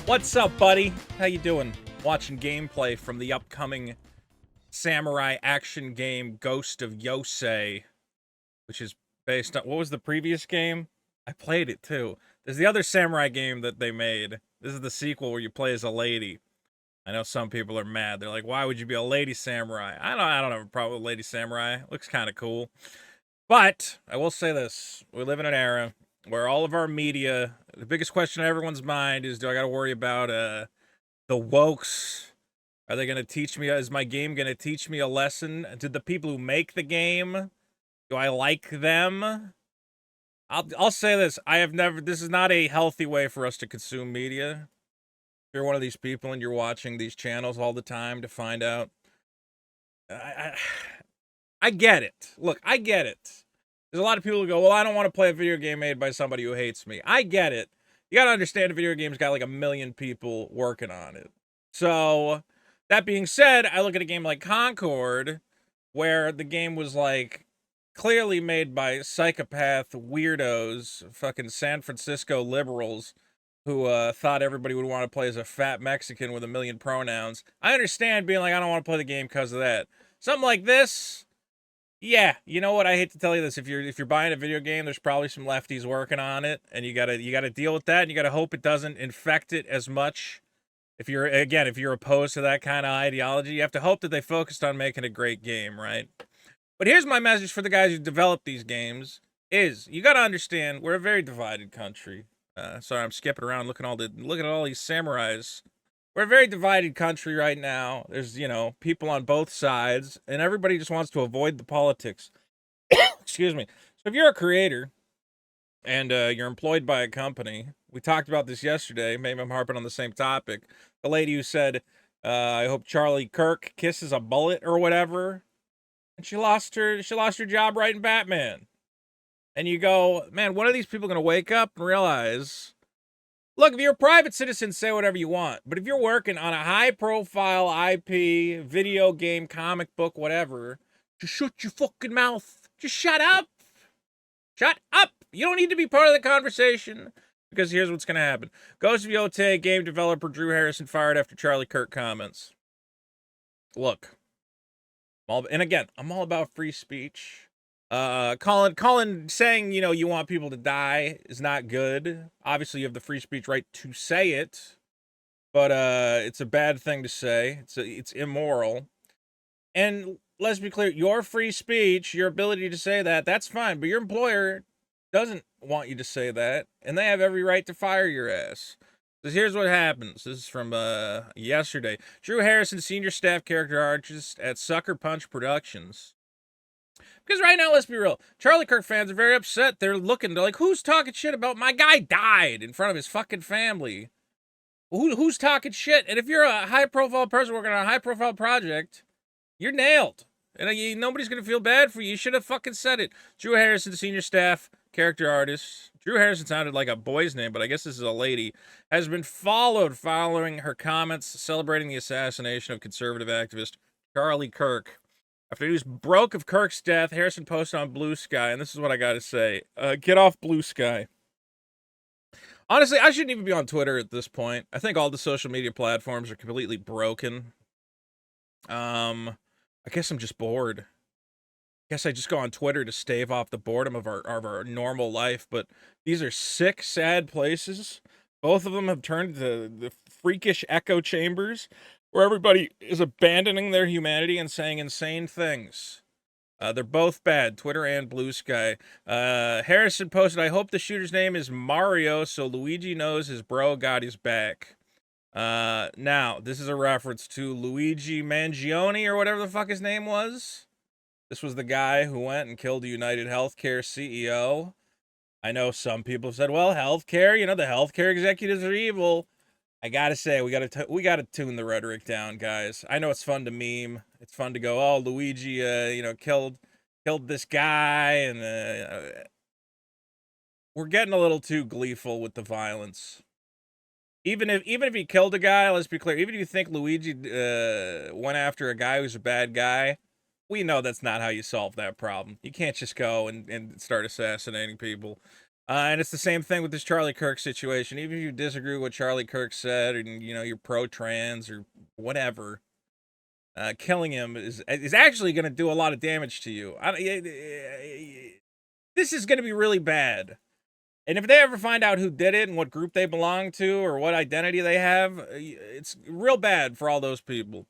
What's up, buddy? How you doing? Watching gameplay from the upcoming samurai action game Ghost of Yosei, which is based on what was the previous game? I played it too. There's the other samurai game that they made. This is the sequel where you play as a lady. I know some people are mad. They're like, "Why would you be a lady samurai?" I don't have a problem with lady samurai. It looks kind of cool. But I will say this: we live in an era where all of our media, the biggest question on everyone's mind is, do I got to worry about the wokes? Are they going to teach me? Is my game going to teach me a lesson? Did the people who make the game, do I like them? I'll say this: I have never. This is not a healthy way for us to consume media. If you're one of these people and you're watching these channels all the time to find out, I, I get it. Look, I get it. There's a lot of people who go, "Well, I don't want to play a video game made by somebody who hates me." I get it. You got to understand a video game's got like 1,000,000 people working on it. So, that being said, I look at a game like Concord, where the game was like clearly made by psychopath weirdos, fucking San Francisco liberals who thought everybody would want to play as a fat Mexican with 1,000,000 pronouns. I understand being like, I don't want to play the game because of that. Something like this, yeah, you know what? I hate to tell you this. If you're buying a video game, there's probably some lefties working on it, and you gotta deal with that, and you gotta hope it doesn't infect it as much. If you're opposed to that kind of ideology, you have to hope that they focused on making a great game, right? But here's my message for the guys who develop these games: is you gotta understand we're a very divided country. Sorry, I'm skipping around looking at all these samurais. We're a very divided country right now. There's, people on both sides, and everybody just wants to avoid the politics. Excuse me. So if you're a creator and you're employed by a company, we talked about this yesterday. Maybe I'm harping on the same topic. The lady who said, "I hope Charlie Kirk kisses a bullet" or whatever, and she lost her job writing Batman. And you go, man, when are these people going to wake up and realize? Look, if you're a private citizen, say whatever you want. But if you're working on a high-profile IP, video game, comic book, whatever, just shut your fucking mouth. Just shut up. Shut up. You don't need to be part of the conversation. Because here's what's going to happen. Ghost of Yosei game developer Drew Harrison fired after Charlie Kirk comments. Look. And again, I'm all about free speech. Colin saying, you want people to die is not good. Obviously, you have the free speech right to say it, but it's a bad thing to say. It's immoral. And let's be clear, your free speech, your ability to say that's fine, but your employer doesn't want you to say that, and they have every right to fire your ass. Because here's what happens. This is from yesterday. Drew Harrison, senior staff character artist at Sucker Punch Productions. Because right now, let's be real, Charlie Kirk fans are very upset. They're like, who's talking shit about my guy died in front of his fucking family? Who's talking shit? And if you're a high-profile person working on a high-profile project, you're nailed. And nobody's going to feel bad for you. You should have fucking said it. Drew Harrison, senior staff character artist. Drew Harrison sounded like a boy's name, but I guess this is a lady. Has been following her comments celebrating the assassination of conservative activist Charlie Kirk. After news broke of Kirk's death, Harrison posted on Blue Sky, and this is what I gotta say. Get off Blue Sky. Honestly, I shouldn't even be on Twitter at this point. I think all the social media platforms are completely broken. I guess I'm just bored. I guess I just go on Twitter to stave off the boredom of our normal life, but these are sick, sad places. Both of them have turned to the freakish echo chambers where everybody is abandoning their humanity and saying insane things. They're both bad, Twitter and Blue Sky. Harrison posted, I hope the shooter's name is Mario so Luigi knows his bro got his back. Now, this is a reference to Luigi Mangione or whatever the fuck his name was. This was the guy who went and killed the United Healthcare CEO. I know some people have said, well, healthcare, the healthcare executives are evil. I gotta say, we gotta tune the rhetoric down, guys. I know it's fun to meme. It's fun to go, oh, Luigi, killed this guy, and we're getting a little too gleeful with the violence. Even if he killed a guy, let's be clear. Even if you think Luigi went after a guy who's a bad guy, we know that's not how you solve that problem. You can't just go and start assassinating people. And it's the same thing with this Charlie Kirk situation. Even if you disagree with what Charlie Kirk said, and you're pro-trans or whatever, killing him is actually going to do a lot of damage to you. This is going to be really bad. And if they ever find out who did it and what group they belong to or what identity they have, it's real bad for all those people.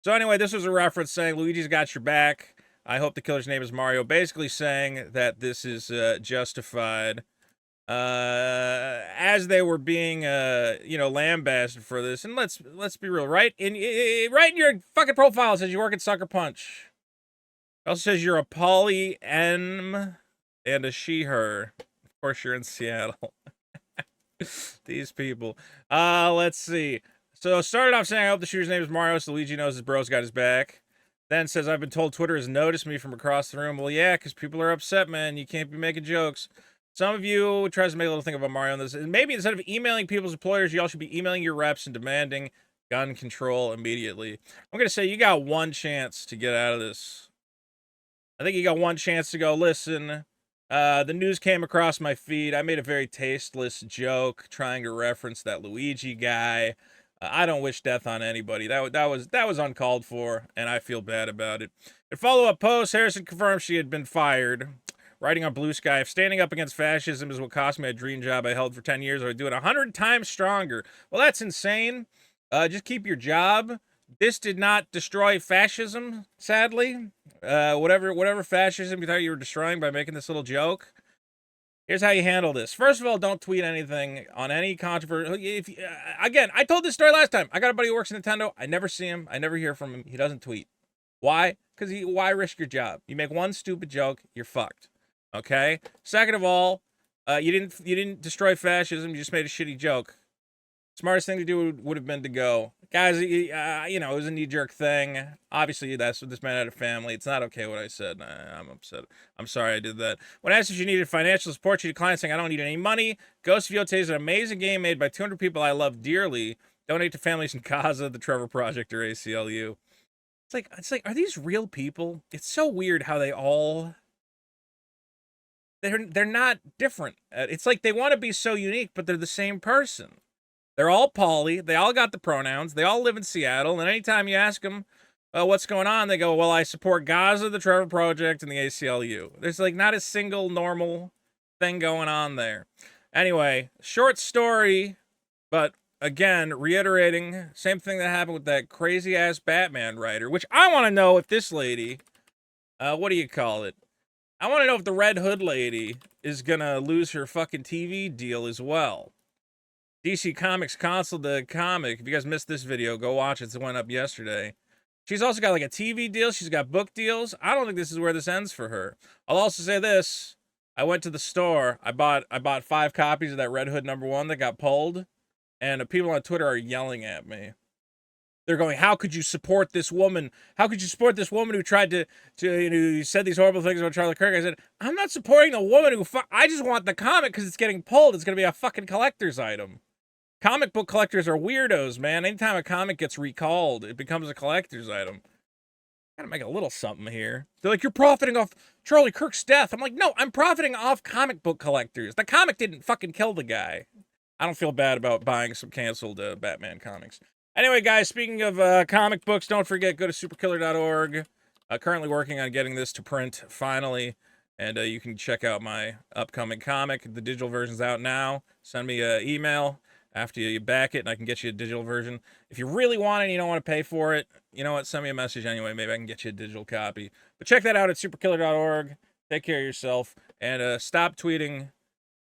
So anyway, this was a reference saying Luigi's got your back. I hope the killer's name is Mario. Basically saying that this is justified. As they were being, lambasted for this. And let's be real, right? Right in your fucking profile it says you work at Sucker Punch. It also says you're a poly M and a she/her. Of course, you're in Seattle. These people. Let's see. So started off saying I hope the shooter's name is Mario, so Luigi knows his bro's got his back. Then says I've been told Twitter has noticed me from across the room. Well, yeah, because people are upset, man. You can't be making jokes. Some of you tries to make a little thing about Mario on this. And maybe instead of emailing people's employers, you all should be emailing your reps and demanding gun control immediately. I'm going to say you got one chance to get out of this. I think you got one chance to go, listen, the news came across my feed. I made a very tasteless joke trying to reference that Luigi guy. I don't wish death on anybody. That was uncalled for, and I feel bad about it. In follow-up post, Harrison confirmed she had been fired. Writing on Blue Sky, if standing up against fascism is what cost me a dream job I held for 10 years, I would do it 100 times stronger. Well, that's insane. Just keep your job. This did not destroy fascism, sadly. Whatever fascism you thought you were destroying by making this little joke. Here's how you handle this. First of all, don't tweet anything on any controversy. Again, I told this story last time. I got a buddy who works at Nintendo. I never see him. I never hear from him. He doesn't tweet. Why? Because why risk your job? You make one stupid joke, you're fucked. Okay. Second of all, you didn't destroy fascism. You just made a shitty joke. Smartest thing to do would have been to go, guys. It was a knee-jerk thing. Obviously, that's what this man had a family. It's not okay what I said. I'm upset. I'm sorry I did that. When asked if she needed financial support, she declined, saying, "I don't need any money. Ghost of Yote is an amazing game made by 200 people I love dearly. Donate to families in Gaza, the Trevor Project, or ACLU." It's like, are these real people? It's so weird how they all. They're not different. It's like they want to be so unique, but they're the same person. They're all poly. They all got the pronouns. They all live in Seattle. And anytime you ask them what's going on, they go, well, I support Gaza, the Trevor Project, and the ACLU. There's like not a single normal thing going on there. Anyway, short story, but again, reiterating, same thing that happened with that crazy-ass Batman writer, which I want to know if this lady, what do you call it? I want to know if the Red Hood lady is going to lose her fucking TV deal as well. DC Comics canceled the comic. If you guys missed this video, go watch it. It went up yesterday. She's also got like a TV deal. She's got book deals. I don't think this is where this ends for her. I'll also say this. I went to the store. I bought 5 copies of that Red Hood #1 that got pulled. And people on Twitter are yelling at me. They're going, how could you support this woman? How could you support this woman who tried to said these horrible things about Charlie Kirk? I said, I'm not supporting the woman who, I just want the comic because it's getting pulled. It's going to be a fucking collector's item. Comic book collectors are weirdos, man. Anytime a comic gets recalled, it becomes a collector's item. Gotta make a little something here. They're like, you're profiting off Charlie Kirk's death. I'm like, no, I'm profiting off comic book collectors. The comic didn't fucking kill the guy. I don't feel bad about buying some canceled Batman comics. Anyway, guys, speaking of comic books, don't forget, go to superkiller.org. Currently working on getting this to print, finally. And you can check out my upcoming comic. The digital version's out now. Send me an email after you back it, and I can get you a digital version. If you really want it and you don't want to pay for it, you know what? Send me a message anyway. Maybe I can get you a digital copy. But check that out at superkiller.org. Take care of yourself. And stop tweeting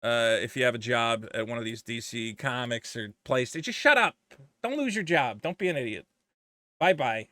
if you have a job at one of these DC Comics or places. Just shut up. Don't lose your job. Don't be an idiot. Bye-bye.